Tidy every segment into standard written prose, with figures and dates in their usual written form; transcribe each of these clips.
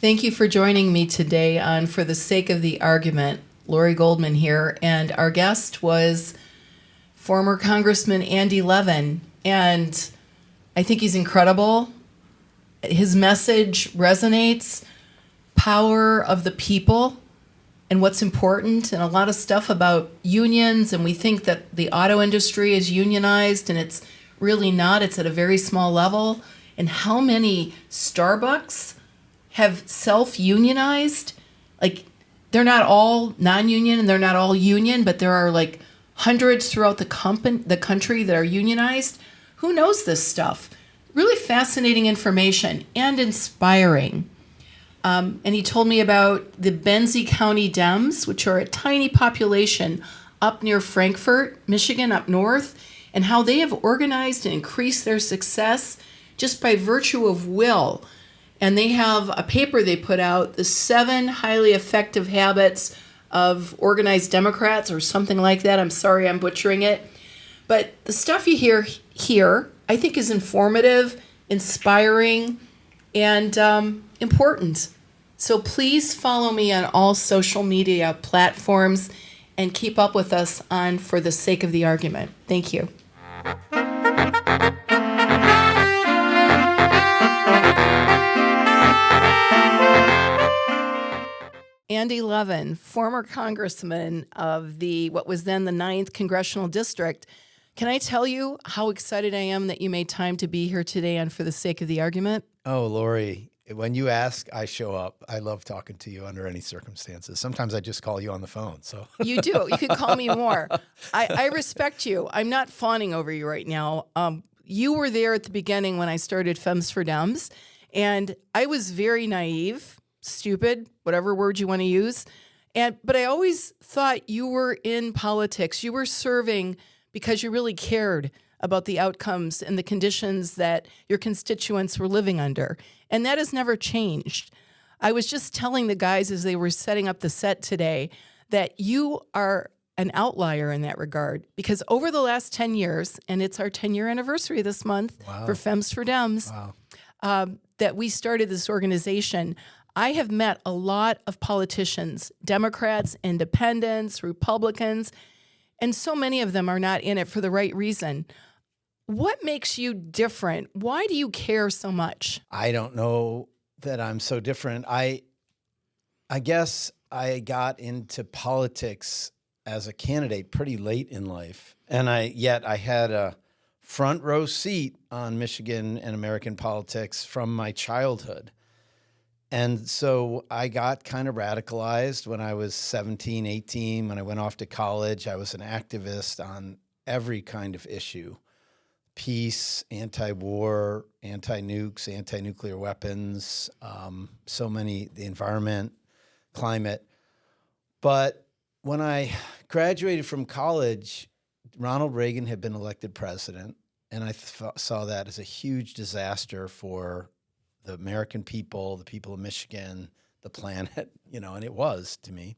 Thank you for joining me today on For the Sake of the Argument. Lori Goldman here, and our guest was former Congressman Andy Levin, and I think he's incredible. His message resonates, power of the people and what's important, and a lot of stuff about unions, and we think that the auto industry is unionized, and it's really not. It's at a very small level. And how many Starbucks have self-unionized? Like, they're not all non-union and they're not all union, but there are like hundreds throughout the country that are unionized. Who knows this stuff? Really fascinating information and inspiring. And he told me about the Benzie County Dems, which are a tiny population up near Frankfort, Michigan, up north, and how they have organized and increased their success just by virtue of will. And they have a paper they put out, the 7 highly effective habits of organized Democrats, or something like that. I'm sorry, I'm butchering it. But the stuff you hear here, I think, is informative, inspiring, and important. So please follow me on all social media platforms and keep up with us on For the Sake of the Argument. Thank you. Andy Levin, former congressman of what was then the 9th Congressional District. Can I tell you how excited I am that you made time to be here today on For the Sake of the Argument? Oh, Lori, when you ask, I show up. I love talking to you under any circumstances. Sometimes I just call you on the phone. So You do. You can call me more. I respect you. I'm not fawning over you right now. You were there at the beginning when I started Femmes for Dems, and I was very naive, stupid, whatever word you want to use. But I always thought you were in politics. You were serving because you really cared about the outcomes and the conditions that your constituents were living under. And that has never changed. I was just telling the guys as they were setting up the set today that you are an outlier in that regard, because over the last 10 years, and it's our 10-year anniversary this month for Femmes for Dems, that we started this organization, I have met a lot of politicians, Democrats, independents, Republicans, and so many of them are not in it for the right reason. What makes you different? Why do you care so much? I don't know that I'm so different. I guess I got into politics as a candidate pretty late in life, and I had a front row seat on Michigan and American politics from my childhood. And so I got kind of radicalized when I was 17, 18. When I went off to college, I was an activist on every kind of issue: peace, anti-war, anti-nukes, anti-nuclear weapons, the environment, climate. But when I graduated from college, Ronald Reagan had been elected president, and I saw that as a huge disaster for the American people, the people of Michigan, the planet, and it was to me.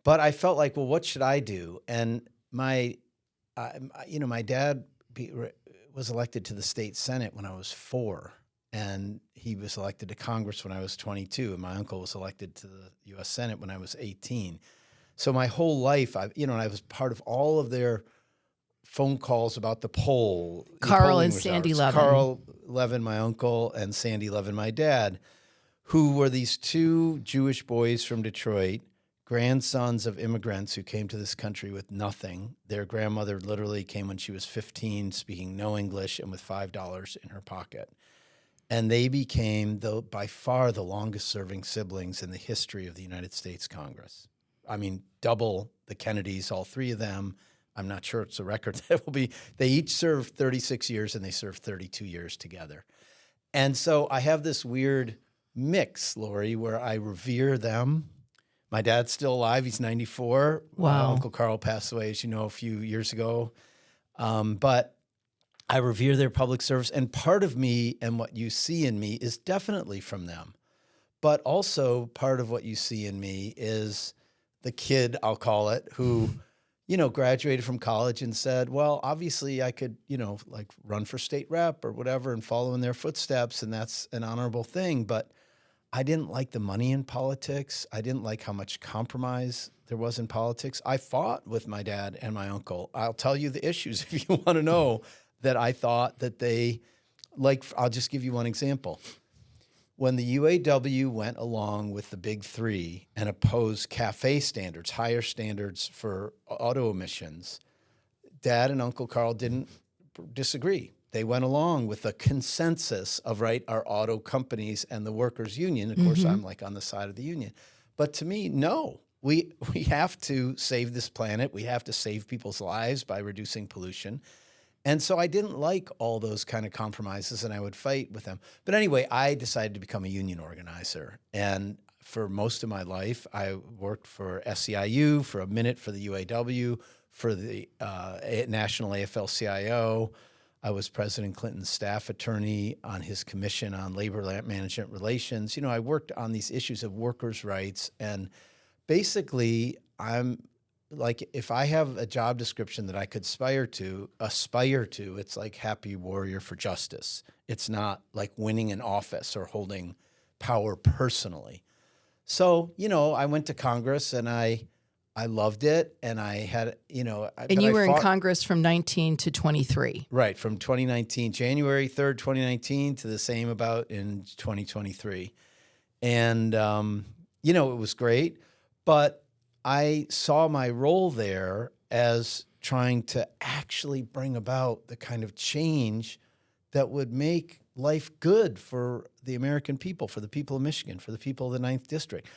But I felt like, well, what should I do? And my dad was elected to the state Senate when I was 4, and he was elected to Congress when I was 22, and my uncle was elected to the U.S. Senate when I was 18. So my whole life, I was part of all of their phone calls about the polling and results. Sandy Levin. Carl Levin, my uncle, and Sandy Levin, my dad, who were these 2 Jewish boys from Detroit, grandsons of immigrants who came to this country with nothing. Their grandmother literally came when she was 15, speaking no English and with $5 in her pocket. And they became, by far, the longest-serving siblings in the history of the United States Congress. I mean, double the Kennedys, all 3 of them. I'm not sure it's a record that will be. They each served 36 years, and they served 32 years together. And so I have this weird mix, Lori, where I revere them. My dad's still alive. He's 94. Wow. Uncle Carl passed away, as you know, a few years ago. But I revere their public service. And part of me and what you see in me is definitely from them. But also part of what you see in me is the kid, I'll call it, who graduated from college and said, well, obviously I could, run for state rep or whatever and follow in their footsteps, and that's an honorable thing. But I didn't like the money in politics. I didn't like how much compromise there was in politics. I fought with my dad and my uncle. I'll tell you the issues if you want to know that I thought that they, like, I'll just give you one example. When the UAW went along with the big three and opposed CAFE standards, higher standards for auto emissions, Dad and Uncle Carl didn't disagree. They went along with the consensus of, right, our auto companies and the workers' union. Of course, I'm like on the side of the union. But to me, no, we have to save this planet. We have to save people's lives by reducing pollution. And so I didn't like all those kind of compromises, and I would fight with them. But anyway, I decided to become a union organizer. And for most of my life, I worked for SEIU, for a minute for the UAW, for the National AFL-CIO. I was President Clinton's staff attorney on his commission on labor management relations. You know, I worked on these issues of workers' rights, and basically I'm like, if I have a job description that I could aspire to, it's like happy warrior for justice. It's not like winning an office or holding power personally. So, you know, I went to Congress and I loved it, and I had, you know. And you were in Congress from 19 to 23. Right, from 2019, January 3rd, 2019 to the same about in 2023. And, you know, it was great, but I saw my role there as trying to actually bring about the kind of change that would make life good for the American people, for the people of Michigan, for the people of the 9th District.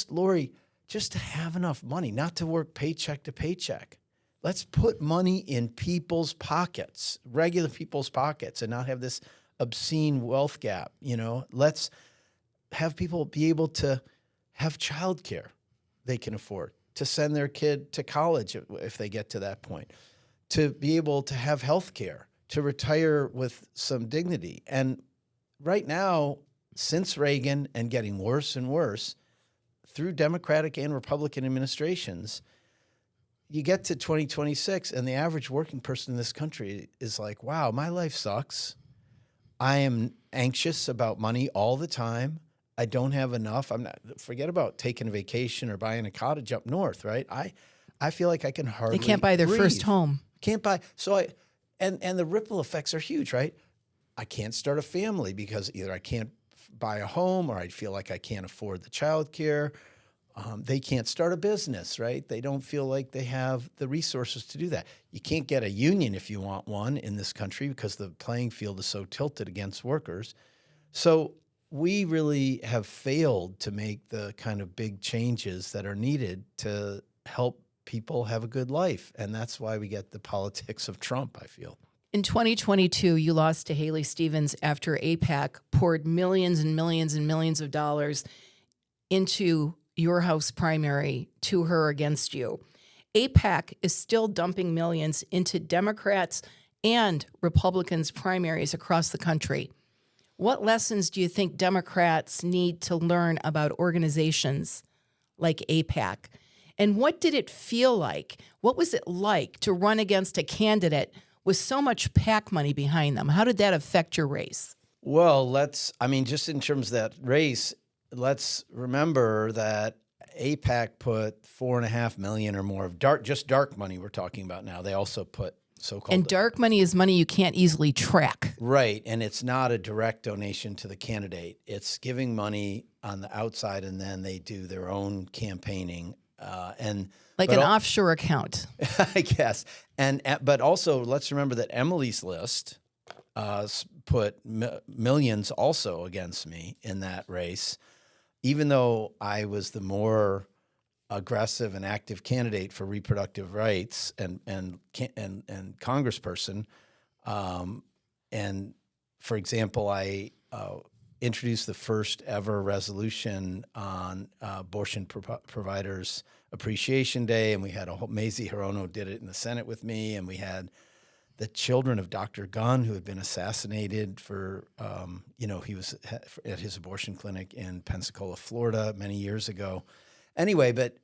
Lori, just to have enough money, not to work paycheck to paycheck. Let's put money in people's pockets, regular people's pockets, and not have this obscene wealth gap. You know, let's have people be able to have childcare they can afford, to send their kid to college if they get to that point, to be able to have health care, to retire with some dignity. And right now, since Reagan and getting worse and worse, through Democratic and Republican administrations, you get to 2026 and the average working person in this country is like, wow, my life sucks. I am anxious about money all the time. I don't have enough. Forget about taking a vacation or buying a cottage up north, right? I feel like I can hardly They can't buy their breathe. first home. Can't buy. And the ripple effects are huge, right? I can't start a family because either I can't buy a home or I feel like I can't afford the child care. They can't start a business, right? They don't feel like they have the resources to do that. You can't get a union if you want one in this country because the playing field is so tilted against workers. So we really have failed to make the kind of big changes that are needed to help people have a good life. And that's why we get the politics of Trump, I feel. In 2022, you lost to Haley Stevens after AIPAC poured millions and millions and millions of dollars into your House primary to her against you. AIPAC is still dumping millions into Democrats and Republicans' primaries across the country. What lessons do you think Democrats need to learn about organizations like AIPAC? And what did it feel like? What was it like to run against a candidate with so much PAC money behind them? How did that affect your race? Well, just in terms of that race, let's remember that AIPAC put $4.5 million or more of dark money we're talking about now. They also put so-called... And dark money is money you can't easily track. Right, and it's not a direct donation to the candidate. It's giving money on the outside, and then they do their own campaigning. Like an offshore account. I guess. But also, let's remember that Emily's List put millions also against me in that race, even though I was the more aggressive and active candidate for reproductive rights and congressperson. And for example, I introduced the first ever resolution on abortion providers Appreciation Day, and we had Mazie Hirono did it in the Senate with me, and we had the children of Dr. Gunn, who had been assassinated he was at his abortion clinic in Pensacola, Florida, many years ago. Anyway, but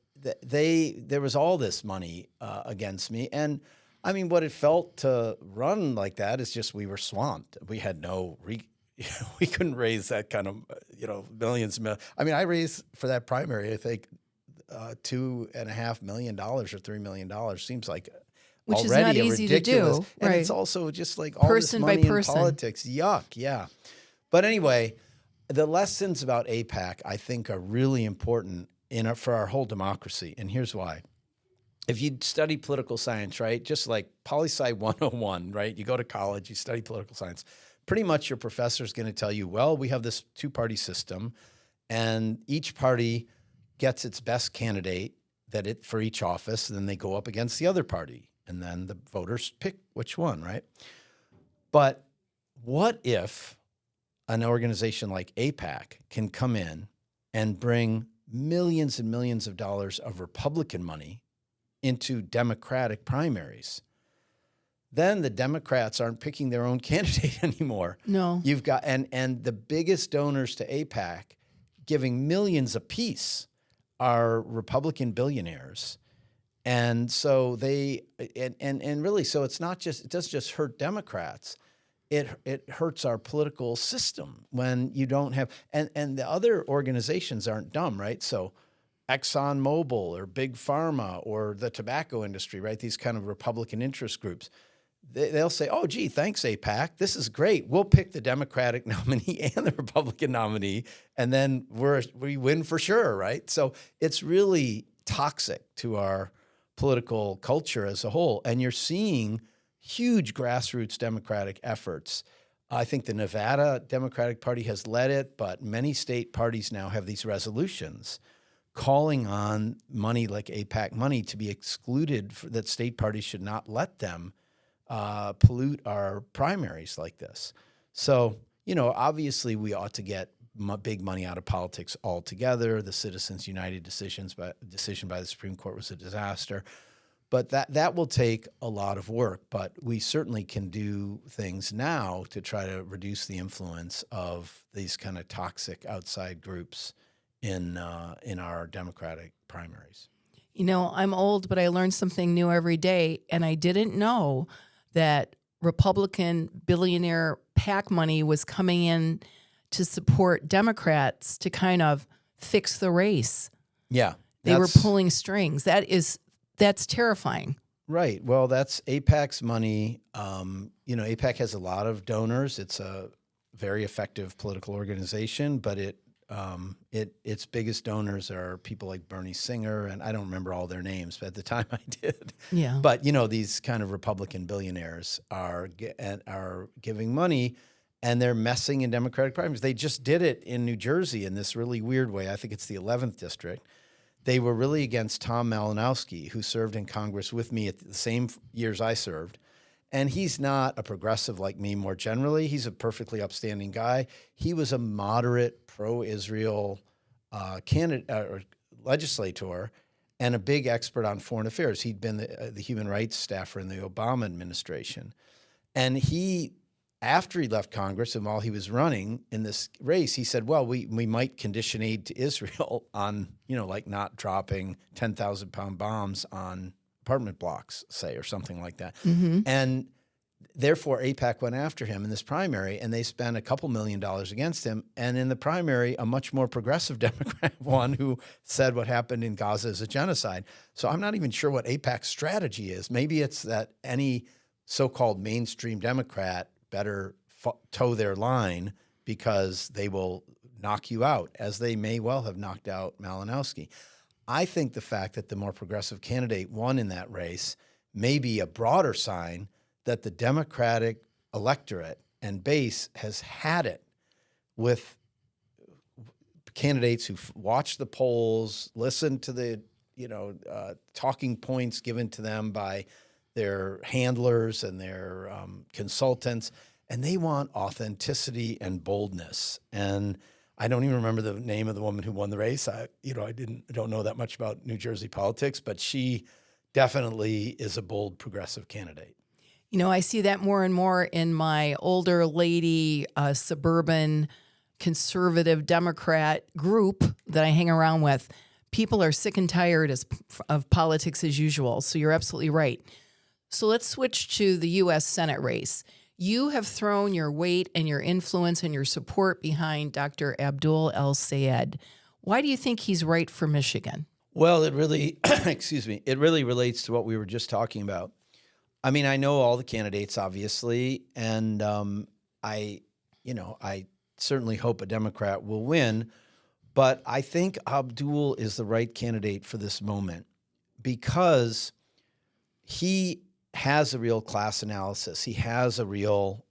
there was all this money against me, and I mean, what it felt to run like that is just we were swamped. We had no we couldn't raise that kind of, millions. I mean, I raised for that primary, I think, $2.5 million or $3 million. Seems like Which is already not a easy to ridiculous, do, and right? it's also just like all Person this by money in person. politics. Yuck, yeah. But anyway, the lessons about AIPAC, I think, are really important for our whole democracy, and here's why. If you study political science, right, just like poli-sci 101, right, you go to college, you study political science, pretty much your professor is going to tell you, well, we have this two-party system, and each party gets its best candidate for each office, and then they go up against the other party, and then the voters pick which one, right? But what if an organization like AIPAC can come in and bring millions and millions of dollars of Republican money into Democratic primaries? Then the Democrats aren't picking their own candidate anymore. No. You've got and the biggest donors to AIPAC, giving millions apiece, are Republican billionaires. And so they and really, so it doesn't just hurt Democrats. It hurts our political system when you don't have and the other organizations aren't dumb, right? So ExxonMobil or Big Pharma or the tobacco industry, right? These kind of Republican interest groups, they'll say, oh, gee, thanks, AIPAC. This is great. We'll pick the Democratic nominee and the Republican nominee, and then we win for sure, right? So it's really toxic to our political culture as a whole. And you're seeing huge grassroots Democratic efforts. I think the Nevada Democratic Party has led it, but many state parties now have these resolutions calling on money like AIPAC money to be excluded, that state parties should not let them pollute our primaries like this. So, obviously we ought to get big money out of politics altogether. The Citizens United decision by the Supreme Court was a disaster. But that will take a lot of work. But we certainly can do things now to try to reduce the influence of these kind of toxic outside groups in our Democratic primaries. I'm old, but I learn something new every day, and I didn't know that Republican billionaire PAC money was coming in to support Democrats to kind of fix the race. Yeah. They were pulling strings. That's terrifying. Right. Well, that's AIPAC's money. AIPAC has a lot of donors. It's a very effective political organization, but its biggest donors are people like Bernie Singer, and I don't remember all their names, but at the time I did. Yeah. But these kind of Republican billionaires are giving money, and they're messing in Democratic primaries. They just did it in New Jersey in this really weird way. I think it's the 11th district. They were really against Tom Malinowski, who served in Congress with me at the same years I served. And he's not a progressive like me more generally. He's a perfectly upstanding guy. He was a moderate pro-Israel candidate or legislator and a big expert on foreign affairs. He'd been the human rights staffer in the Obama administration. And after he left Congress and while he was running in this race, he said, well, we might condition aid to Israel on, like not dropping 10,000-pound bombs on apartment blocks, say, or something like that. Mm-hmm. And therefore, AIPAC went after him in this primary, and they spent a couple $1 million against him. And in the primary, a much more progressive Democrat won who said what happened in Gaza is a genocide. So I'm not even sure what AIPAC's strategy is. Maybe it's that any so-called mainstream Democrat better toe their line because they will knock you out, as they may well have knocked out Malinowski. I think the fact that the more progressive candidate won in that race may be a broader sign that the Democratic electorate and base has had it with candidates who watch the polls, listen to the talking points given to them by their handlers and their consultants, and they want authenticity and boldness. And I don't even remember the name of the woman who won the race. I don't know that much about New Jersey politics, but she definitely is a bold progressive candidate. I see that more and more in my older lady, suburban conservative Democrat group that I hang around with. People are sick and tired of politics as usual. So you're absolutely right. So let's switch to the U.S. Senate race. You have thrown your weight and your influence and your support behind Dr. Abdul El-Sayed. Why do you think he's right for Michigan? Well, it really, excuse me, it really relates to what we were just talking about. I mean, I know all the candidates, obviously, and I certainly hope a Democrat will win. But I think Abdul is the right candidate for this moment because he has a real class analysis. He has a real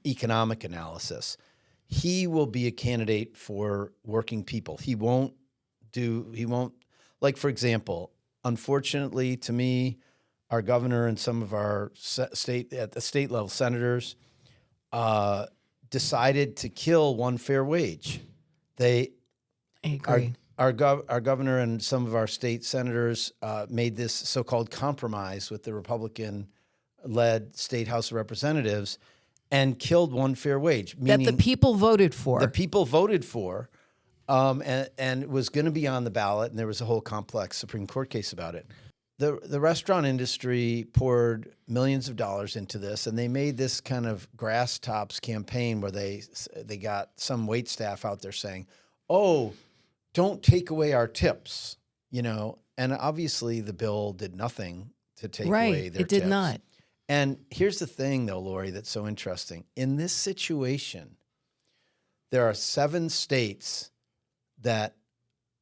economic analysis. He will be a candidate for working people. He won't, like, for example, unfortunately to me, our governor and some of our at the state level senators decided to kill one fair wage. I agree. Our governor and some of our state senators made this so-called compromise with the Republican-led state House of Representatives and killed one fair wage. That the people voted for. The people voted for, and it was going to be on the ballot, and there was a whole complex Supreme Court case about it. The restaurant industry poured millions of dollars into this, and they made this kind of grass tops campaign where they got some wait staff out there saying, "Oh, don't take away our tips," And obviously, the bill did nothing to take away their tips. It did not. And here's the thing, though, Lori, that's so interesting. In this situation, there are 7 states that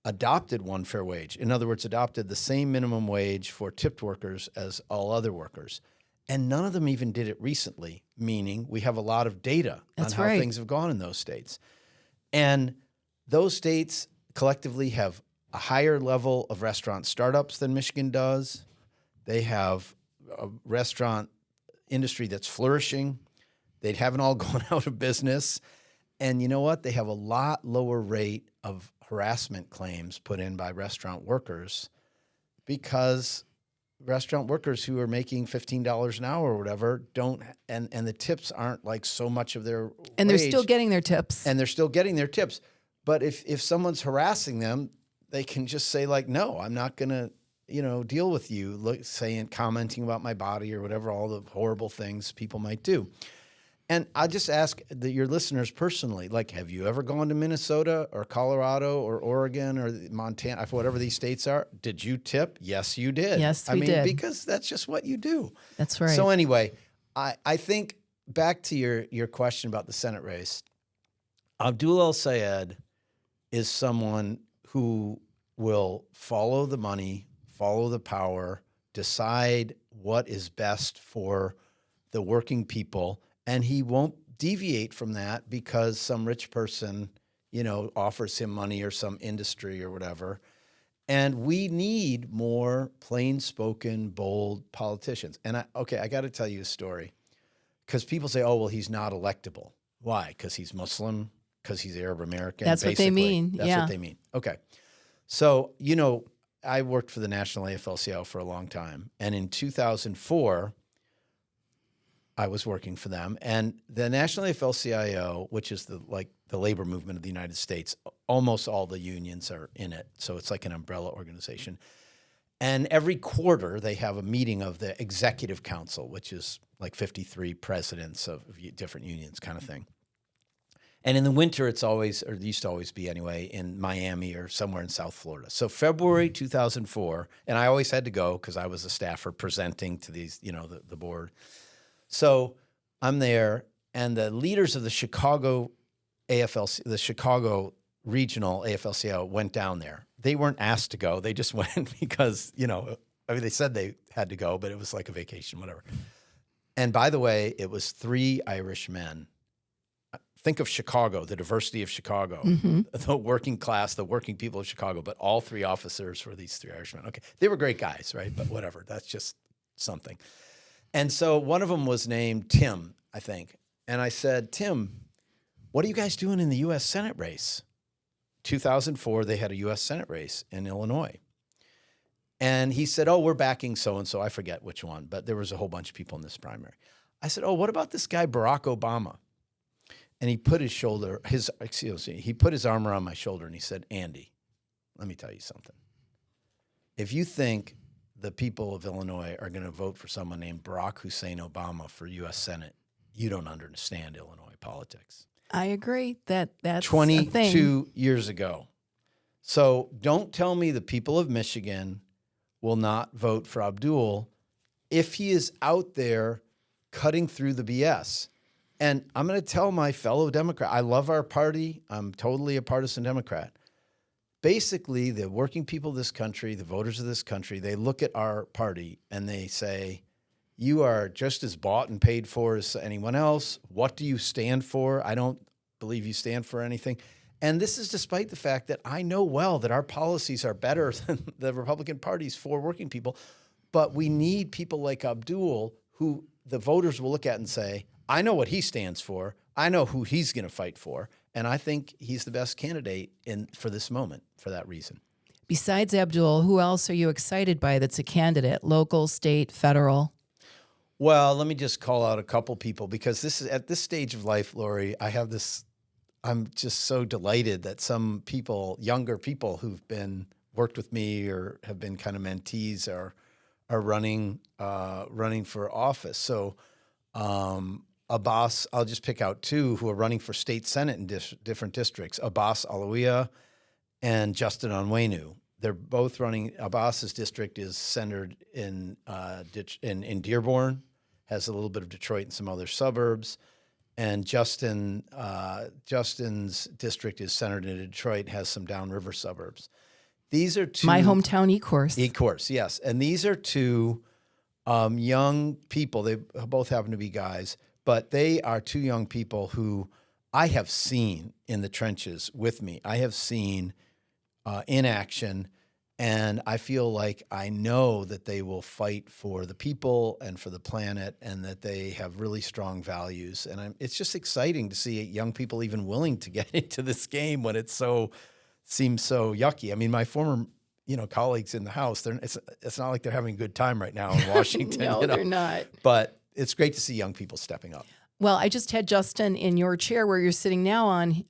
adopted one fair wage. In other words, adopted the same minimum wage for tipped workers as all other workers. And none of them even did it recently, meaning we have a lot of data on how things have gone in those states. And those states collectively have a higher level of restaurant startups than Michigan does. They have a restaurant industry that's flourishing. They haven't all gone out of business. And you know what? They have a lot lower rate of harassment claims put in by restaurant workers because restaurant workers who are making $15 an hour or whatever don't, and the tips aren't like so much of their and wage. they're still getting their tips. And they're still getting their tips. But if someone's harassing them, they can just say like, no, I'm not going to, deal with you, commenting about my body or whatever, all the horrible things people might do. And I just ask your listeners personally, like, have you ever gone to Minnesota or Colorado or Oregon or Montana, whatever these states are? Did you tip? Yes, you did. Yes, we did. Because that's just what you do. That's right. So anyway, I think back to your question about the Senate race, Abdul El-Sayed is someone who will follow the money, follow the power, decide what is best for the working people, and he won't deviate from that because some rich person, offers him money or some industry or whatever. And we need more plain-spoken, bold politicians. And I got to tell you a story because people say, oh, well, he's not electable. Why? Because he's Muslim, because he's Arab American. That's what they mean. That's what they mean. Okay. So, I worked for the National AFL-CIO for a long time. And in 2004, I was working for them. And the National AFL-CIO, which is the labor movement of the United States, almost all the unions are in it. So it's like an umbrella organization. And every quarter, they have a meeting of the Executive Council, which is like 53 presidents of different unions kind of thing. And in the winter, it's always, or it used to always be anyway, in Miami or somewhere in South Florida. So February 2004, and I always had to go because I was a staffer presenting to these, the board. So I'm there, and the leaders of the Chicago regional AFL-CIO went down there. They weren't asked to go. They just went because, they said they had to go, but it was like a vacation, whatever. And by the way, it was 3 Irish men. Think of Chicago, the diversity of Chicago, the working class, the working people of Chicago, but all 3 officers were these 3 Irishmen. Okay, they were great guys, right? But whatever, that's just something. And so one of them was named Tim, I think. And I said, Tim, what are you guys doing in the U.S. Senate race? 2004, they had a U.S. Senate race in Illinois. And he said, oh, we're backing so-and-so. I forget which one, but there was a whole bunch of people in this primary. I said, oh, what about this guy, Barack Obama? And he put his arm around my shoulder and he said, Andy, let me tell you something. If you think the people of Illinois are going to vote for someone named Barack Hussein Obama for U.S. Senate, you don't understand Illinois politics. I agree that's a thing. 22 years ago. So don't tell me the people of Michigan will not vote for Abdul if he is out there cutting through the BS. And I'm going to tell my fellow Democrat, I love our party. I'm totally a partisan Democrat. Basically, the working people of this country, the voters of this country, they look at our party and they say, you are just as bought and paid for as anyone else. What do you stand for? I don't believe you stand for anything. And this is despite the fact that I know well that our policies are better than the Republican Party's for working people. But we need people like Abdul who the voters will look at and say, I know what he stands for. I know who he's going to fight for. And I think he's the best candidate for this moment for that reason. Besides Abdul, who else are you excited by that's a candidate? Local, state, federal? Well, let me just call out a couple people because this is at this stage of life, Lori, I'm just so delighted that some people, younger people who've been worked with me or have been kind of mentees are running for office. So Abbas, I'll just pick out two who are running for state senate in different districts, Abbas Alawiya and Justin Onwenu. They're both running. Abbas's district is centered in Dearborn, has a little bit of Detroit and some other suburbs. And Justin's district is centered in Detroit, has some downriver suburbs. These are two. My hometown, Ecorse. Ecorse, yes. And these are two young people. They both happen to be guys, but they are two young people who I have seen in the trenches with me. I have seen in action, and I feel like I know that they will fight for the people and for the planet, and that they have really strong values. And it's just exciting to see young people even willing to get into this game when it seems so yucky. I mean, my former colleagues in the House, it's not like they're having a good time right now in Washington. No, they're not. But it's great to see young people stepping up. Well, I just had Justin in your chair where you're sitting now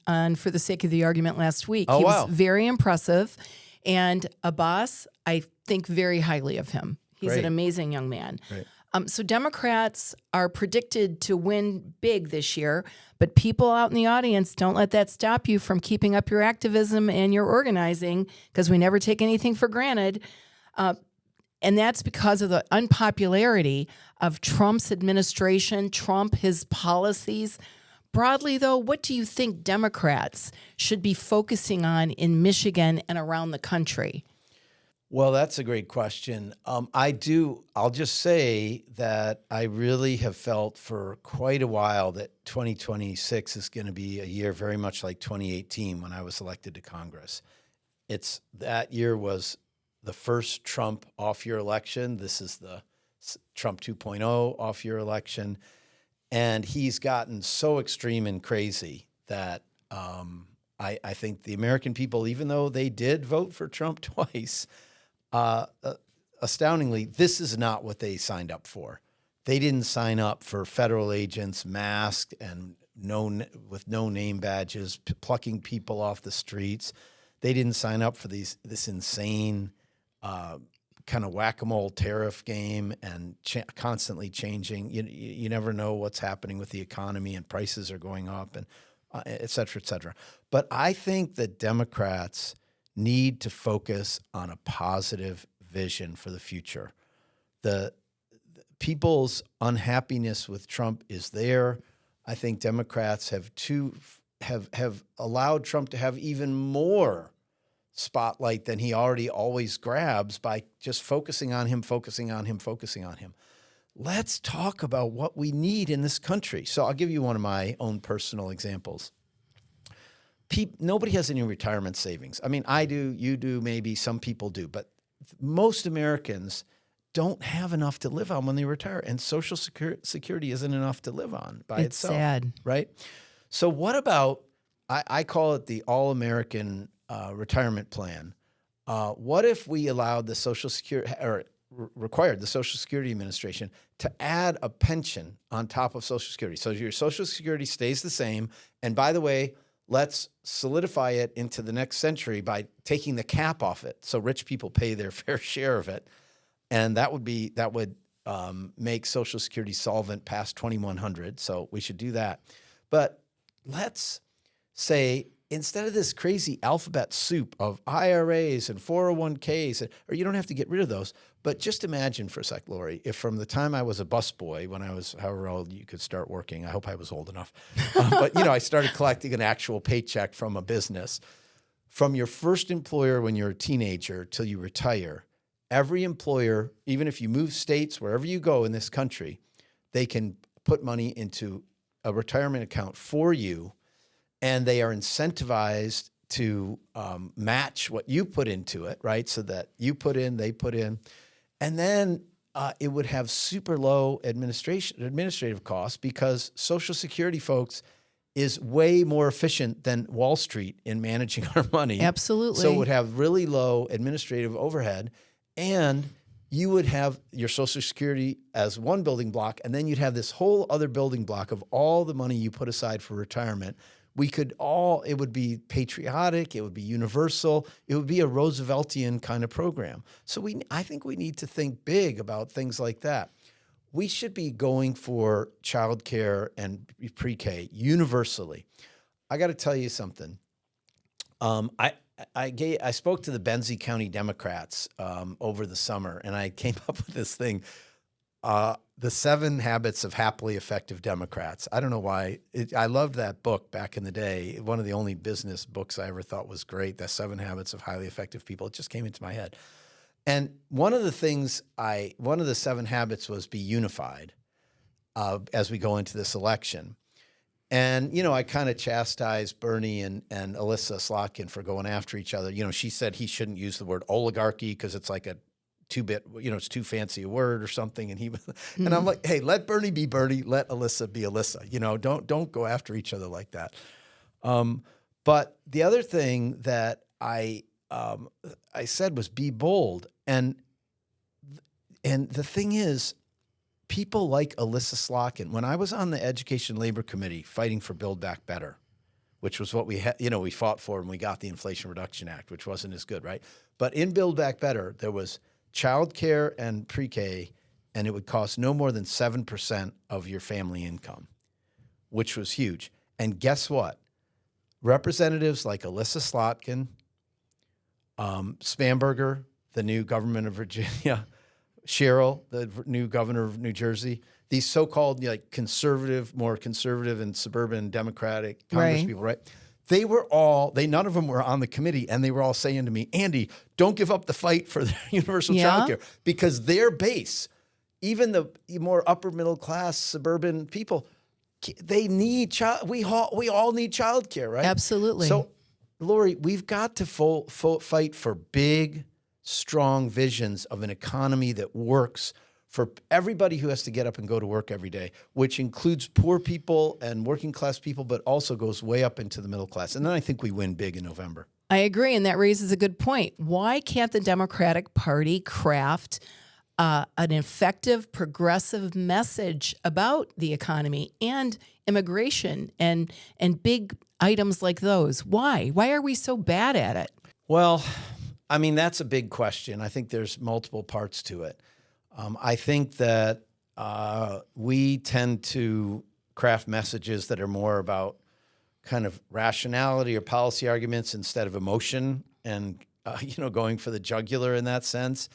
on for the sake of the argument last week. Oh, he wow. was very impressive. And Abbas, I think very highly of him. He's Great. an amazing young man. Great. So Democrats are predicted to win big this year, but people out in the audience, don't let that stop you from keeping up your activism and your organizing, because we never take anything for granted. And that's because of the unpopularity of Trump's administration, his policies. Broadly, though, what do you think Democrats should be focusing on in Michigan and around the country? Well, that's a great question. I'll just say that I really have felt for quite a while that 2026 is going to be a year very much like 2018 when I was elected to Congress. That year was the first Trump off-year election. This is the Trump 2.0 off-year election. And he's gotten so extreme and crazy that I think the American people, even though they did vote for Trump twice, astoundingly, this is not what they signed up for. They didn't sign up for federal agents masked and with no name badges, plucking people off the streets. They didn't sign up for this insane kind of whack-a-mole tariff game and constantly changing. You never know what's happening with the economy, and prices are going up, and et cetera, et cetera. But I think that Democrats need to focus on a positive vision for the future. The people's unhappiness with Trump is there. I think Democrats have allowed Trump to have even more spotlight than he already always grabs by just focusing on him. Let's talk about what we need in this country. So I'll give you one of my own personal examples. Nobody has any retirement savings. I mean, I do, you do, maybe some people do, but most Americans don't have enough to live on when they retire, and Social Security isn't enough to live on by itself. It's sad. Right? So what about, I call it the All-American retirement plan. What if we allowed the Social Security, or required the Social Security Administration to add a pension on top of Social Security? So your Social Security stays the same. And by the way, let's solidify it into the next century by taking the cap off it, so rich people pay their fair share of it. And that would make Social Security solvent past 2100. So we should do that. But let's say instead of this crazy alphabet soup of IRAs and 401ks, or you don't have to get rid of those, but just imagine for a sec, Lori, if from the time I was a busboy, when I was however old you could start working, I hope I was old enough, but I started collecting an actual paycheck from a business. From your first employer when you're a teenager till you retire, every employer, even if you move states, wherever you go in this country, they can put money into a retirement account for you, and they are incentivized to match what you put into it, right? So that you put in, they put in. And then it would have super low administrative costs because Social Security, folks, is way more efficient than Wall Street in managing our money. Absolutely. So it would have really low administrative overhead, and you would have your Social Security as one building block, and then you'd have this whole other building block of all the money you put aside for retirement. It would be patriotic, it would be universal, it would be a Rooseveltian kind of program. So I think we need to think big about things like that. We should be going for childcare and pre-K universally. I got to tell you something. I spoke to the Benzie County Democrats over the summer, and I came up with this thing, The 7 Habits of Happily Effective Democrats. I don't know why. I loved that book back in the day. One of the only business books I ever thought was great, The 7 Habits of Highly Effective People. It just came into my head. And one of the 7 habits was be unified as we go into this election. And, I kind of chastised Bernie and Alyssa Slotkin for going after each other. She said he shouldn't use the word oligarchy because it's like a two-bit, it's too fancy a word or something. And I'm like, hey, let Bernie be Bernie, let Alyssa be Alyssa. Don't go after each other like that. But the other thing that I said was be bold. And the thing is, people like Alyssa Slotkin, when I was on the Education Labor Committee fighting for Build Back Better, which was what we we fought for when we got the Inflation Reduction Act, which wasn't as good, right? But in Build Back Better, there was child care and pre-K, and it would cost no more than 7% of your family income, which was huge. And guess what? Representatives like Alyssa Slotkin, Spamberger, the new governor of Virginia, Sherrill, the new governor of New Jersey, these so-called more conservative and suburban Democratic Congress people, right? None of them were on the committee, and they were all saying to me, Andy, don't give up the fight for the universal child care, because their base, even the more upper middle class suburban people, they need we all need child care, right? Absolutely. So, Lori, we've got to fight for big, strong visions of an economy that works for everybody who has to get up and go to work every day, which includes poor people and working class people, but also goes way up into the middle class. And then I think we win big in November. I agree, and that raises a good point. Why can't the Democratic Party craft an effective, progressive message about the economy and immigration and big items like those? Why? Why are we so bad at it? Well, I mean, that's a big question. I think there's multiple parts to it. I think that we tend to craft messages that are more about kind of rationality or policy arguments instead of emotion and, going for the jugular in that sense.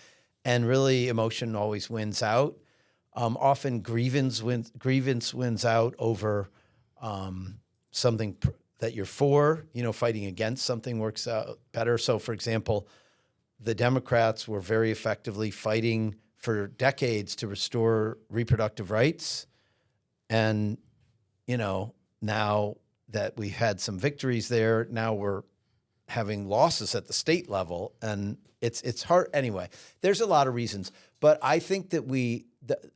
And really, emotion always wins out. Often grievance wins out over something that you're for. Fighting against something works out better. So, for example, the Democrats were very effectively fighting for decades to restore reproductive rights. And, now that we had some victories there, now we're having losses at the state level. And it's hard. Anyway, there's a lot of reasons. But I think that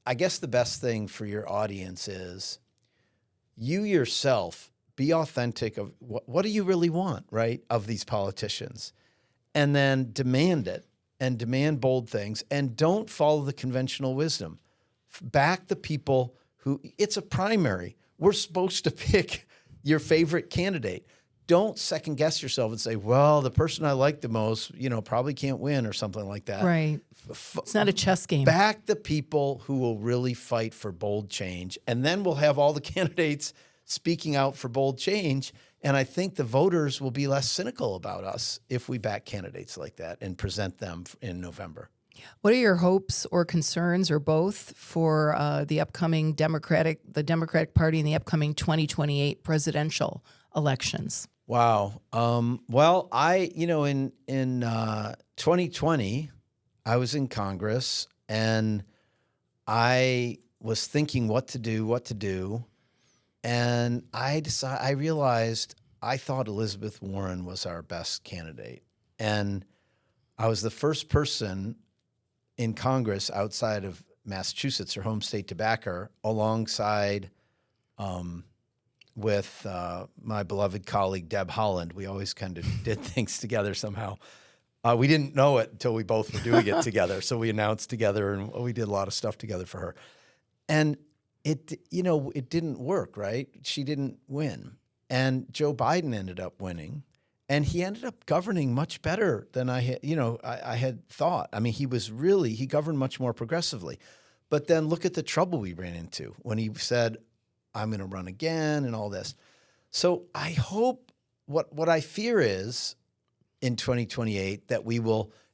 I guess the best thing for your audience is you yourself be authentic of what do you really want, right, of these politicians, and then demand it. And demand bold things, and don't follow the conventional wisdom. Back the people it's a primary. We're supposed to pick your favorite candidate. don't second guess yourself and say, well, the person I like the most, probably can't win or something like that. Right. It's not a chess game. Back the people who will really fight for bold change. And then we'll have all the candidates speaking out for bold change. And I think the voters will be less cynical about us if we back candidates like that and present them in November. What are your hopes or concerns, or both, for the Democratic Party in the upcoming 2028 presidential elections? Wow. Well, in 2020, I was in Congress and I was thinking what to do. And I realized I thought Elizabeth Warren was our best candidate. And I was the first person in Congress outside of Massachusetts, her home state, to back her, alongside with my beloved colleague, Deb Haaland. We always kind of did things together somehow. We didn't know it until we both were doing it together. So we announced together and we did a lot of stuff together for her. And it didn't work, right? She didn't win. And Joe Biden ended up winning. And he ended up governing much better than I had thought. I mean, he governed much more progressively. But then look at the trouble we ran into when he said, I'm going to run again and all this. So I hope, what I fear is in 2028 that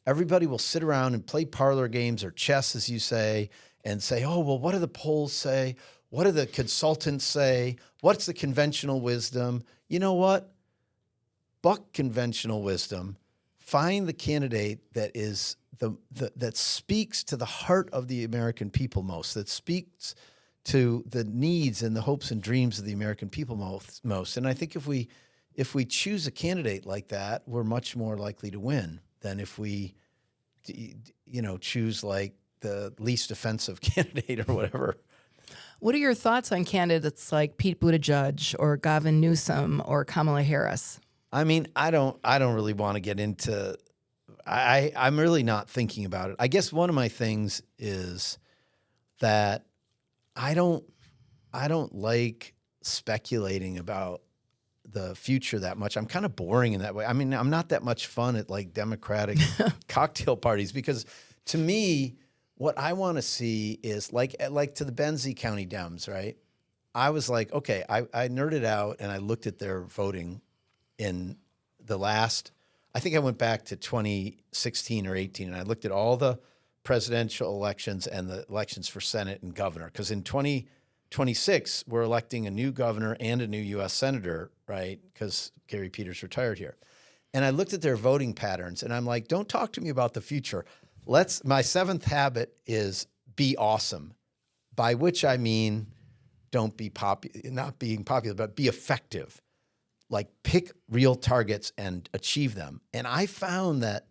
everybody will sit around and play parlor games or chess, as you say, and say, oh, well, what do the polls say? What do the consultants say? What's the conventional wisdom? You know what? Buck conventional wisdom. Find the candidate that is that speaks to the heart of the American people most, that speaks to the needs and the hopes and dreams of the American people most. And I think if we choose a candidate like that, we're much more likely to win than if we, choose like the least offensive candidate or whatever. What are your thoughts on candidates like Pete Buttigieg or Gavin Newsom or Kamala Harris? I mean, I don't really want to get into. I'm really not thinking about it. I guess one of my things is that I don't like speculating about the future that much. I'm kind of boring in that way. I mean, I'm not that much fun at like Democratic cocktail parties, because to me, what I want to see is like to the Benzie County Dems, right? I was like, okay, I nerded out and I looked at their voting in the last, I think I went back to 2016 or 18, and I looked at all the presidential elections and the elections for Senate and governor. Because in 2026, we're electing a new governor and a new U.S. senator, right? Because Gary Peters retired here. And I looked at their voting patterns, and I'm like, don't talk to me about the future. My seventh habit is be awesome, by which I mean don't be not being popular, but be effective. Like pick real targets and achieve them. And I found that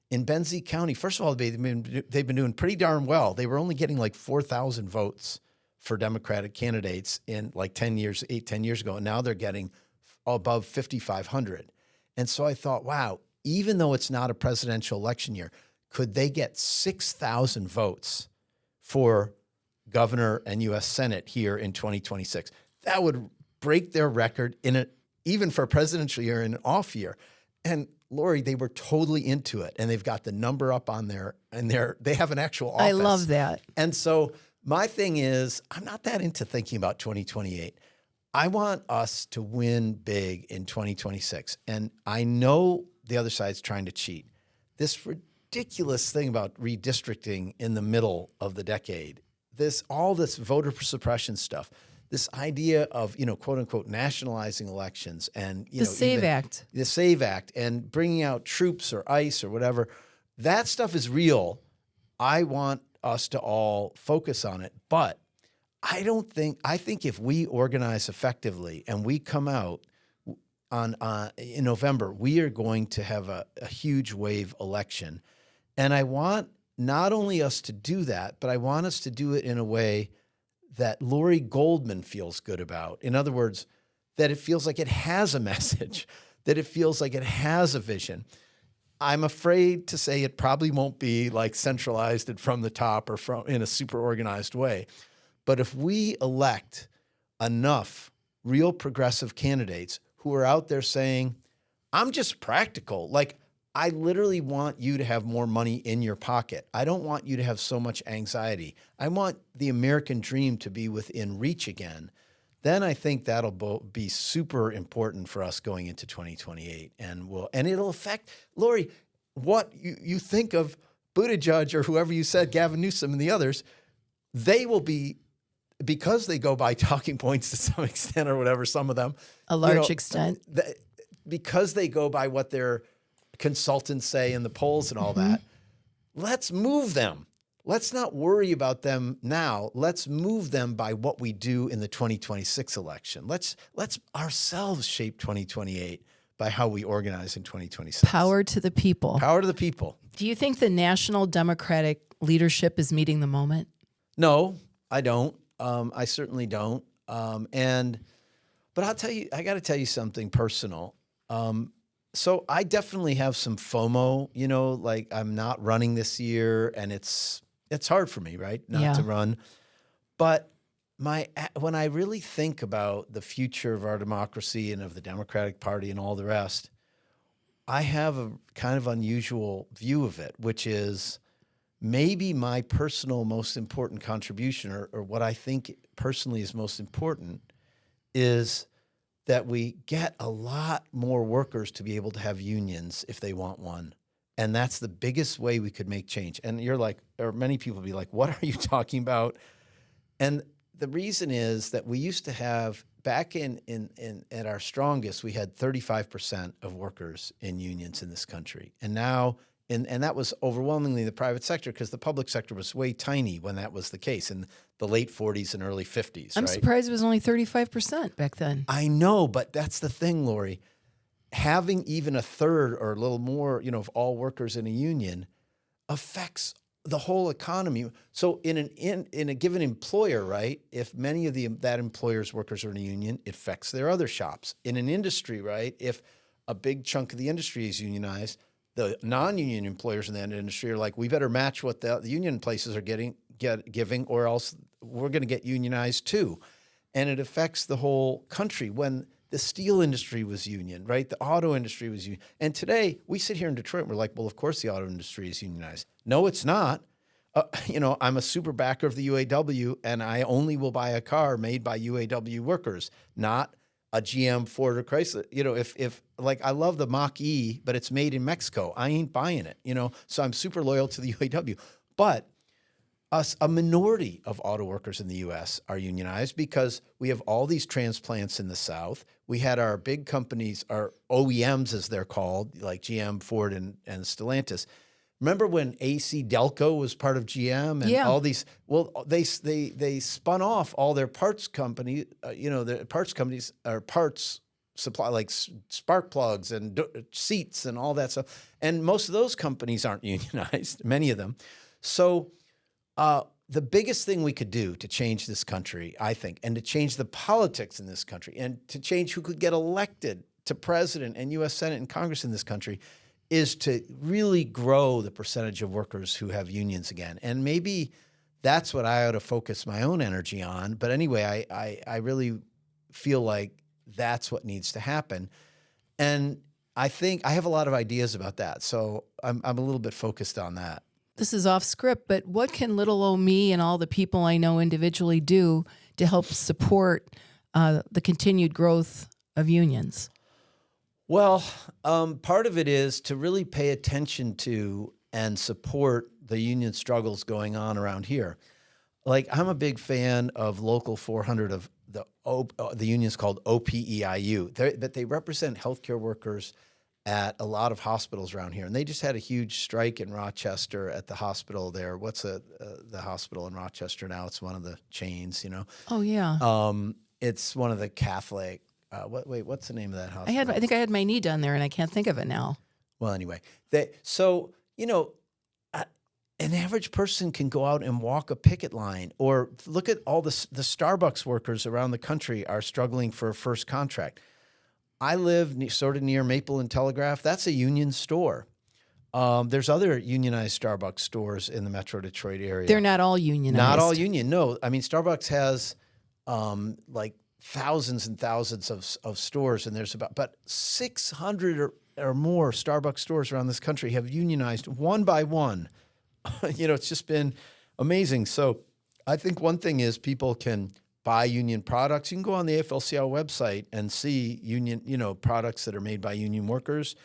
in Benzie County, first of all, they've been doing pretty darn well. They were only getting like 4,000 votes for Democratic candidates in like 10 years ago. And now they're getting above 5,500. And so I thought, wow, even though it's not a presidential election year, could they get 6,000 votes for governor and U.S. Senate here in 2026? That would break their record even for a presidential year in an off year. And Lori, they were totally into it, and they've got the number up on there, and they have an actual office. I love that. And so my thing is, I'm not that into thinking about 2028. I want us to win big in 2026. And I know the other side's trying to cheat. This ridiculous thing about redistricting in the middle of the decade, all this voter suppression stuff, this idea of, quote unquote, nationalizing elections and, the SAVE Act and bringing out troops or ICE or whatever, that stuff is real. I want us to all focus on it. But I think if we organize effectively and we come out in November, we are going to have a huge wave election. And I want not only us to do that, but I want us to do it in a way that Lori Goldman feels good about. In other words, that it feels like it has a message, that it feels like it has a vision. I'm afraid to say it probably won't be like centralized and from the top or in a super organized way. But if we elect enough real progressive candidates who are out there saying, I'm just practical. Like, I literally want you to have more money in your pocket. I don't want you to have so much anxiety. I want the American dream to be within reach again. Then I think that'll be super important for us going into 2028. And it'll affect, Lori, what you think of Buttigieg or whoever you said, Gavin Newsom and the others, they will be, because they go by talking points to some extent or whatever, some of them. A large extent. Because they go by what their consultants say in the polls and all that, let's move them. Let's not worry about them now. Let's move them by what we do in the 2026 election. Let's ourselves shape 2028 by how we organize in 2026. Power to the people. Power to the people. Do you think the national Democratic leadership is meeting the moment? No, I don't. I certainly don't. But I'll tell you, I got to tell you something personal. So I definitely have some FOMO, like I'm not running this year, and it's hard for me, right? Not to run. But when I really think about the future of our democracy and of the Democratic Party and all the rest, I have a kind of unusual view of it, which is maybe my personal most important contribution, or what I think personally is most important, is that we get a lot more workers to be able to have unions if they want one. And that's the biggest way we could make change. And you're like, or many people be like, what are you talking about? And the reason is that we used to have, back in at our strongest, we had 35% of workers in unions in this country. And now, and that was overwhelmingly the private sector, because the public sector was way tiny when that was the case in the late 40s and early 50s. I'm surprised it was only 35% back then. I know, but that's the thing, Lori. Having even a third or a little more, of all workers in a union affects the whole economy. So in a given employer, right, if many of that employer's workers are in a union, it affects their other shops. In an industry, right, if a big chunk of the industry is unionized, the non-union employers in that industry are like, we better match what the union places are giving, or else we're going to get unionized too. And it affects the whole country. When the steel industry was union, right? The auto industry was union. And today we sit here in Detroit and we're like, well, of course the auto industry is unionized. No, it's not. I'm a super backer of the UAW, and I only will buy a car made by UAW workers, not a GM, Ford, or Chrysler. If I love the Mach-E, but it's made in Mexico, I ain't buying it, So I'm super loyal to the UAW. But a minority of auto workers in the U.S. are unionized because we have all these transplants in the South. We had our big companies, our OEMs as they're called, like GM, Ford, and Stellantis. Remember when AC Delco was part of GM and all these? Well, they spun off all their parts company. The parts companies are parts supply, like spark plugs and seats and all that stuff. And most of those companies aren't unionized, many of them. So the biggest thing we could do to change this country, I think, and to change the politics in this country, and to change who could get elected to president and U.S. Senate and Congress in this country, is to really grow the percentage of workers who have unions again. And maybe that's what I ought to focus my own energy on. But anyway, I really feel like that's what needs to happen. And I think I have a lot of ideas about that. So I'm a little bit focused on that. This is off script, but what can little old me and all the people I know individually do to help support the continued growth of unions? Well, part of it is to really pay attention to and support the union struggles going on around here. Like, I'm a big fan of Local 400 of the union's called OPEIU. But they represent healthcare workers at a lot of hospitals around here. And they just had a huge strike in Rochester at the hospital there. What's the hospital in Rochester now? It's one of the chains, Oh, yeah. It's one of the Catholic. What's the name of that hospital? I think I had my knee done there, and I can't think of it now. Well, anyway, an average person can go out and walk a picket line, or look at all the Starbucks workers around the country are struggling for a first contract. I live sort of near Maple and Telegraph. That's a union store. There's other unionized Starbucks stores in the Metro Detroit area. They're not all unionized. Not all union. No, I mean, Starbucks has like thousands and thousands of stores, and there's but 600 or more Starbucks stores around this country have unionized one by one. It's just been amazing. So I think one thing is people can buy union products. You can go on the AFL-CIO website and see union, products that are made by union workers.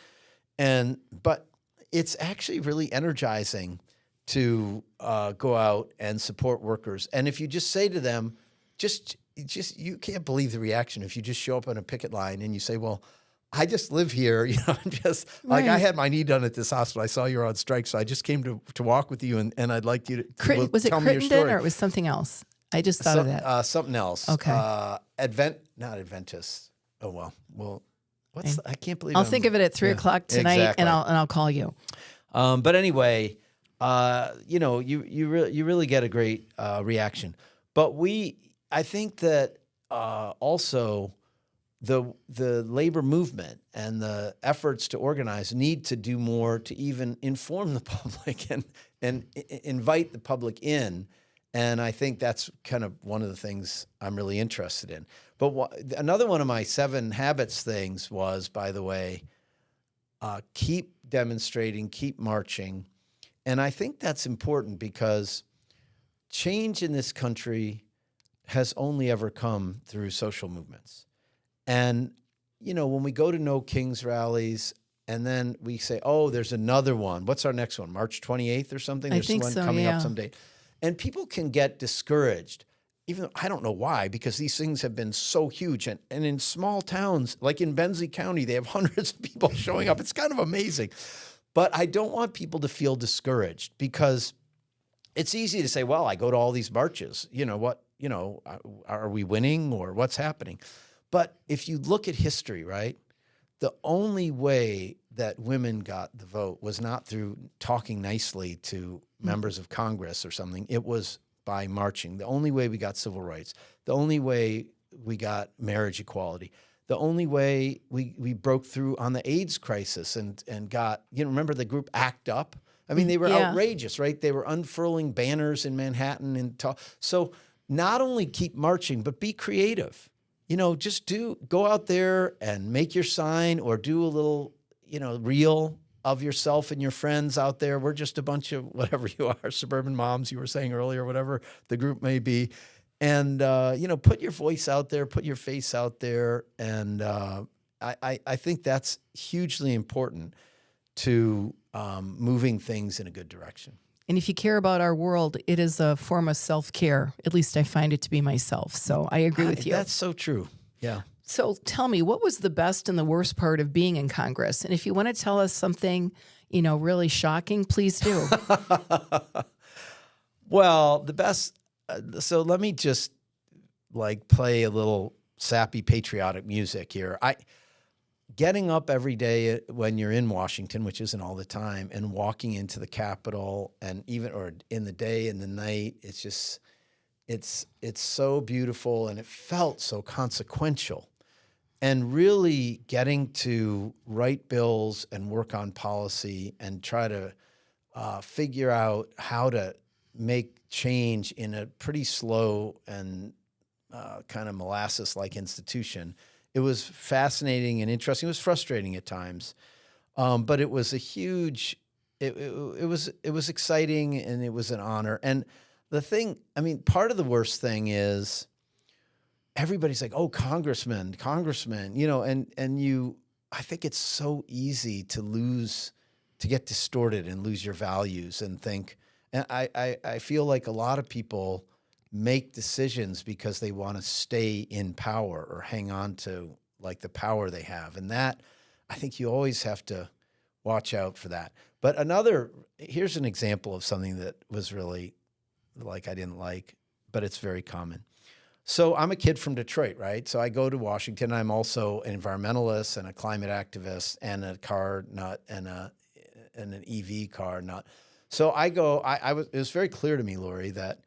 But it's actually really energizing to go out and support workers. And if you just say to them, just you can't believe the reaction if you just show up on a picket line and you say, well, I just live here, I'm just like, I had my knee done at this hospital. I saw you're on strike, so I just came to walk with you, and I'd like you to was it tell me your Crittenden story. or it was something else? I just thought of that. Something else. Okay. Not Adventist. Oh well. I can't believe I'll think of it at 3 o'clock tonight, exactly. and I'll call you. But anyway, you really get a great reaction. But I think that also the labor movement and the efforts to organize need to do more to even inform the public and invite the public in. And I think that's kind of one of the things I'm really interested in. But another one of my 7 habits things was, by the way, keep demonstrating, keep marching. And I think that's important because change in this country has only ever come through social movements. And, when we go to No Kings rallies and then we say, oh, there's another one. What's our next one? March 28th or something? There's think one so, coming yeah. up someday. And people can get discouraged, even though I don't know why, because these things have been so huge. And in small towns, like in Benzie County, they have hundreds of people showing up. It's kind of amazing. But I don't want people to feel discouraged because it's easy to say, well, I go to all these marches. Are we winning or what's happening? But if you look at history, right, the only way that women got the vote was not through talking nicely to members of Congress or something. It was by marching. The only way we got civil rights, the only way we got marriage equality, the only way we broke through on the AIDS crisis and got, remember the group ACT UP? I mean, they were outrageous, right? They were unfurling banners in Manhattan. So not only keep marching, but be creative. Just go out there and make your sign or do a little, reel of yourself and your friends out there. We're just a bunch of whatever you are, suburban moms, you were saying earlier, whatever the group may be. And, put your voice out there, put your face out there. And I think that's hugely important to moving things in a good direction. And if you care about our world, it is a form of self-care. At least I find it to be myself. So I agree with you. That's so true. Yeah. So tell me, what was the best and the worst part of being in Congress? And if you want to tell us something, really shocking, please do. Well, the best. So let me just play a little sappy patriotic music here. Getting up every day when you're in Washington, which isn't all the time, and walking into the Capitol, and or in the day and the night, it's just, it's so beautiful, and it felt so consequential. And really getting to write bills and work on policy and try to figure out how to make change in a pretty slow and kind of molasses-like institution. It was fascinating and interesting. It was frustrating at times, but it was a huge. It was exciting, and it was an honor. And the thing, part of the worst thing is everybody's like, "Oh, congressman," and you. I think it's so easy to get distorted and lose your values and think. And I feel like a lot of people make decisions because they want to stay in power or hang on to the power they have. And that, I think you always have to watch out for that. But here's an example of something that was really I didn't like, but it's very common. So I'm a kid from Detroit, right? So I go to Washington. I'm also an environmentalist and a climate activist and a car nut and an EV car nut. So I go, it was very clear to me, Lori, that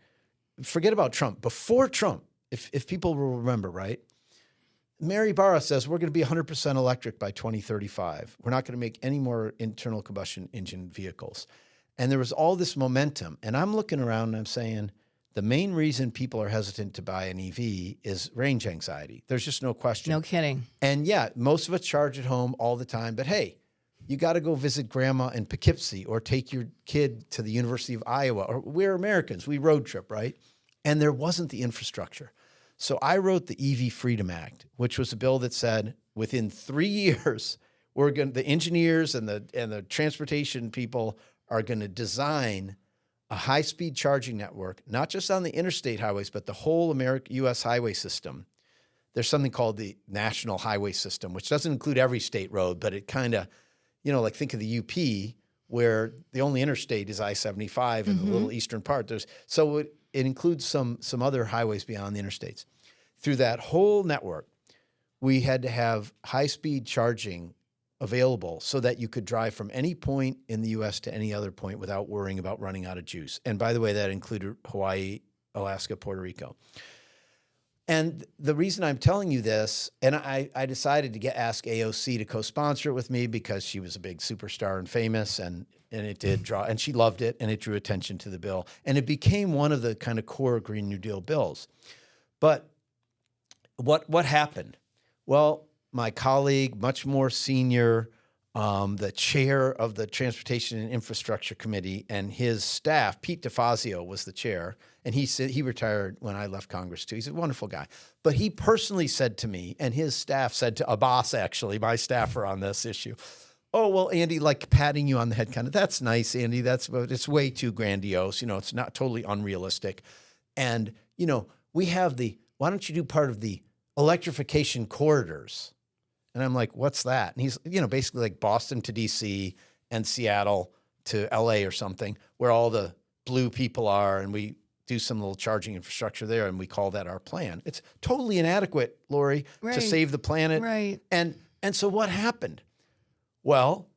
forget about Trump. Before Trump, if people will remember, right? Mary Barra says we're going to be 100% electric by 2035. We're not going to make any more internal combustion engine vehicles. And there was all this momentum. And I'm looking around and I'm saying the main reason people are hesitant to buy an EV is range anxiety. There's just no question. No kidding. And yeah, most of us charge at home all the time. But hey, you got to go visit grandma in Poughkeepsie or take your kid to the University of Iowa. Or we're Americans, we road trip, right? And there wasn't the infrastructure. So I wrote the EV Freedom Act, which was a bill that said within 3 years, the engineers and the transportation people are going to design a high-speed charging network, not just on the interstate highways, but the whole U.S. highway system. There's something called the National Highway System, which doesn't include every state road, but it kind of, like think of the UP, where the only interstate is I-75 in the little eastern part. So it includes some other highways beyond the interstates. Through that whole network, we had to have high-speed charging available so that you could drive from any point in the U.S. to any other point without worrying about running out of juice. And by the way, that included Hawaii, Alaska, Puerto Rico. And the reason I'm telling you this, and I decided to ask AOC to co-sponsor it with me because she was a big superstar and famous, and it did draw, and she loved it, and it drew attention to the bill. And it became one of the kind of core Green New Deal bills. But what happened? Well, my colleague, much more senior, the chair of the Transportation and Infrastructure Committee, and his staff, Pete DeFazio was the chair, and he retired when I left Congress too. He's a wonderful guy. But he personally said to me, and his staff said to Abbas, actually, my staffer on this issue, oh, well, Andy, like patting you on the head kind of, that's nice, Andy, it's way too grandiose. It's not totally unrealistic. And, we have why don't you do part of the electrification corridors? And I'm like, what's that? And he's, basically like Boston to DC and Seattle to LA or something, where all the blue people are, and we do some little charging infrastructure there, and we call that our plan. It's totally inadequate, Lori, to save the planet. Right. And so what happened? Well,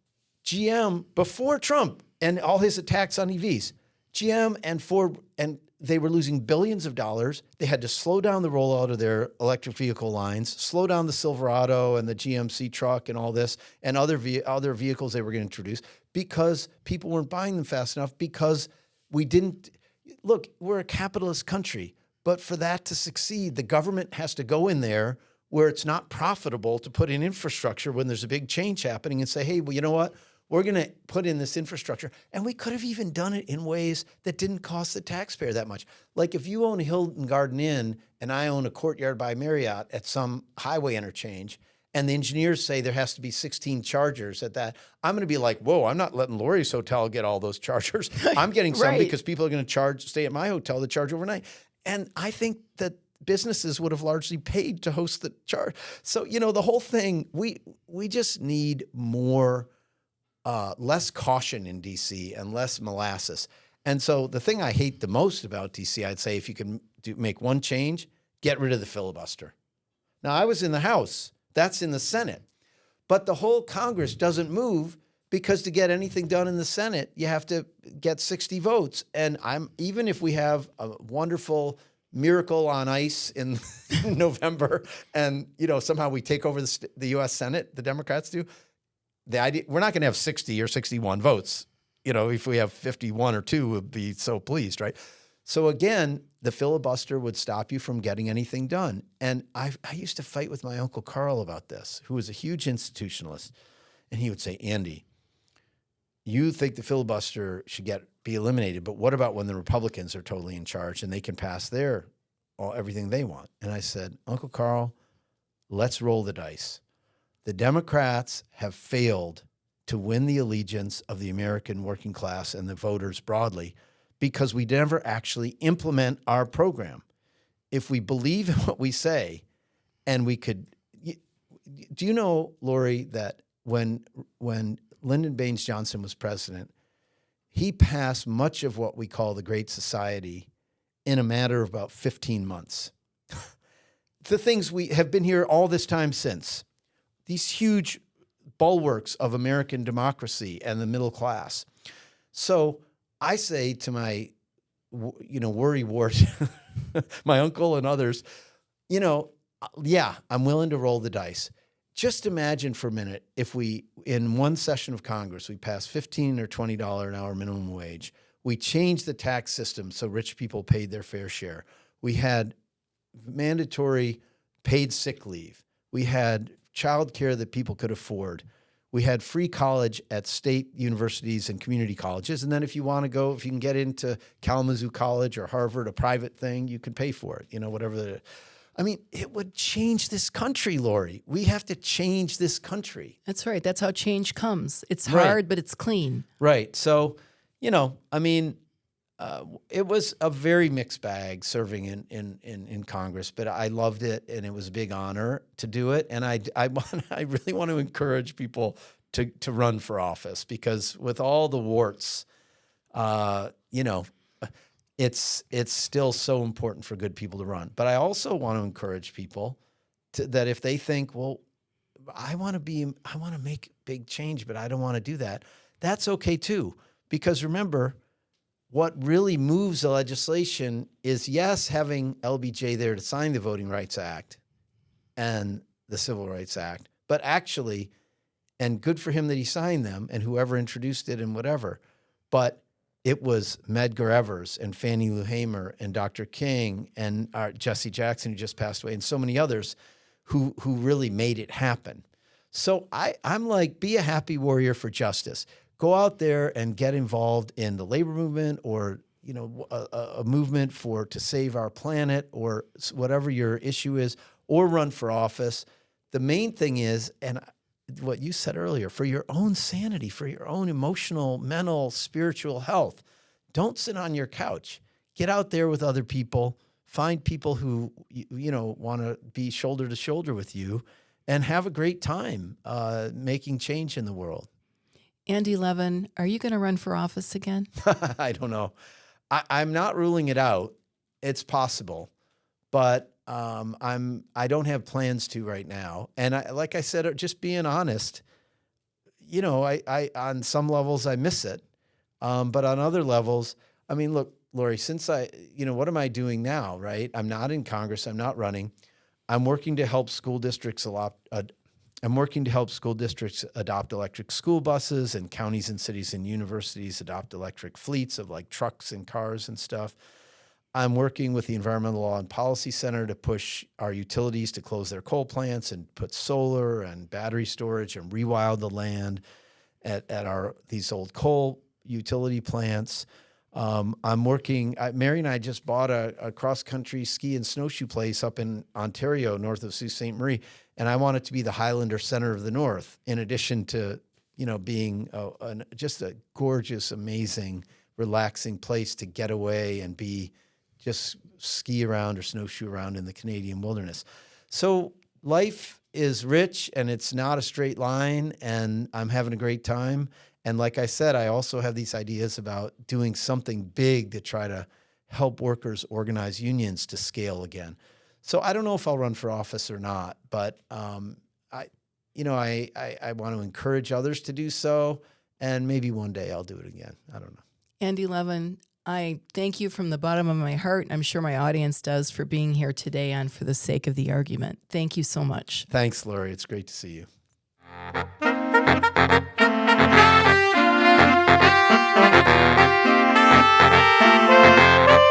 GM, before Trump and all his attacks on EVs, GM and Ford, and they were losing billions of dollars. They had to slow down the rollout of their electric vehicle lines, slow down the Silverado and the GMC truck and all this, and other vehicles they were going to introduce, because people weren't buying them fast enough, because we didn't – look, we're a capitalist country, but for that to succeed, the government has to go in there where it's not profitable to put in infrastructure when there's a big change happening and say, hey, well, you know what? We're going to put in this infrastructure. And we could have even done it in ways that didn't cost the taxpayer that much. Like if you own a Hilton Garden Inn and I own a Courtyard by Marriott at some highway interchange, and the engineers say there has to be 16 chargers at that, I'm going to be like, whoa, I'm not letting Lori's hotel get all those chargers. I'm getting some because people are going to stay at my hotel to charge overnight. And I think that businesses would have largely paid to host the charge. So, the whole thing, we just need more less caution in DC and less molasses. And so the thing I hate the most about DC, I'd say if you can make one change, get rid of the filibuster. Now, I was in the House. That's in the Senate. But the whole Congress doesn't move because to get anything done in the Senate, you have to get 60 votes. And even if we have a wonderful miracle on ice in November and, somehow we take over the U.S. Senate, the Democrats do, the idea, we're not going to have 60 or 61 votes. If we have 51 or 2, we'll be so pleased, right? So again, the filibuster would stop you from getting anything done. And I used to fight with my Uncle Carl about this, who was a huge institutionalist. And he would say, Andy, you think the filibuster should be eliminated, but what about when the Republicans are totally in charge and they can pass everything they want? And I said, Uncle Carl, let's roll the dice. The Democrats have failed to win the allegiance of the American working class and the voters broadly because we never actually implement our program. If we believe in what we say, and we could, do you know, Lori, that when Lyndon Baines Johnson was president, he passed much of what we call the Great Society in a matter of about 15 months. The things we have been here all this time since. These huge bulwarks of American democracy and the middle class. So I say to my, worry wart, my uncle and others, yeah, I'm willing to roll the dice. Just imagine for a minute if we, in one session of Congress, we passed $15 or $20 an hour minimum wage. We changed the tax system so rich people paid their fair share. We had mandatory paid sick leave. We had child care that people could afford. We had free college at state universities and community colleges. And then if you want to go, if you can get into Kalamazoo College or Harvard, a private thing, you can pay for it, whatever. I mean, it would change this country, Lori. We have to change this country. That's right. That's how change comes. It's Right. hard, but it's clean. Right. So, it was a very mixed bag serving in Congress, but I loved it, and it was a big honor to do it. And I really want to encourage people to run for office, because with all the warts, it's still so important for good people to run. But I also want to encourage people that if they think, well, I want to make big change, but I don't want to do that, that's okay too. Because remember, what really moves the legislation is, yes, having LBJ there to sign the Voting Rights Act and the Civil Rights Act, but actually, and good for him that he signed them and whoever introduced it and whatever, but it was Medgar Evers and Fannie Lou Hamer and Dr. King and Jesse Jackson, who just passed away, and so many others who really made it happen. So I'm like, be a happy warrior for justice. Go out there and get involved in the labor movement, or a movement to save our planet, or whatever your issue is, or run for office. The main thing is, and what you said earlier, for your own sanity, for your own emotional, mental, spiritual health, don't sit on your couch. Get out there with other people. Find people who want to be shoulder to shoulder with you, and have a great time making change in the world. Andy Levin, are you going to run for office again? I don't know. I'm not ruling it out. It's possible, but I don't have plans to right now. And like I said, just being honest, I on some levels I miss it, but on other levels, I mean, look, Lori, since what am I doing now? Right? I'm not in Congress. I'm not running. I'm working to help school districts adopt electric school buses, and counties and cities and universities adopt electric fleets of like trucks and cars and stuff. I'm working with the Environmental Law and Policy Center to push our utilities to close their coal plants and put solar and battery storage and rewild the land at these old coal utility plants. I'm working. Mary and I just bought a cross-country ski and snowshoe place up in Ontario, north of Sault Ste. Marie, and I want it to be the Highlander Center of the North, in addition to being just a gorgeous, amazing, relaxing place to get away and just ski around or snowshoe around in the Canadian wilderness. So life is rich, and it's not a straight line, and I'm having a great time. And like I said, I also have these ideas about doing something big to try to help workers organize unions to scale again. So I don't know if I'll run for office or not, but I want to encourage others to do so, and maybe one day I'll do it again. I don't know. Andy Levin, I thank you from the bottom of my heart, and I'm sure my audience does, for being here today on For the Sake of the Argument. Thank you so much. Thanks, Lori. It's great to see you.